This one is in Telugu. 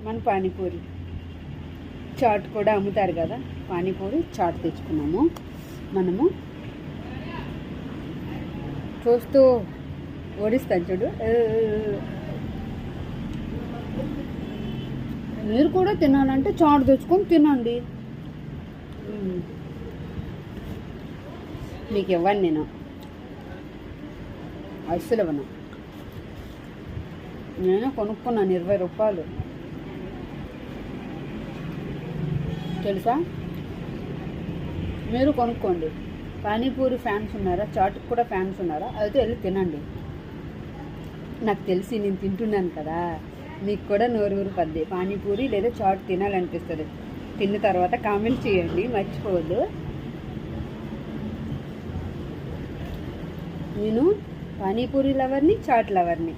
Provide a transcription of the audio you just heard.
మన పానీపూరి చాట్ కూడా అమ్ముతారు కదా, పానీపూరి చాట్ తెచ్చుకున్నాము మనము. చూస్తూ ఓడిస్తాను చూడు. మీరు కూడా తినాలంటే చాట్ తెచ్చుకొని తినండి. మీకు ఇవ్వను నేను, అస్సలు ఇవ్వను. నేను కొనుక్కున్నాను 20 రూపాయలు తెలుసా. మీరు కొనుక్కోండి. పానీపూరి ఫ్యాన్స్ ఉన్నారా, చాట్కి కూడా ఫ్యాన్స్ ఉన్నారా? అయితే వెళ్ళి తినండి. నాకు తెలిసి నేను తింటున్నాను కదా, మీకు కూడా నోరూరు పద్ది. పానీపూరి లేదా చాట్ తినాలనిపిస్తుంది. తిన్న తర్వాత కామెంట్ చేయండి, మర్చిపోవద్దు. నేను పానీపూరి లవర్ని, చాట్ లవర్ని.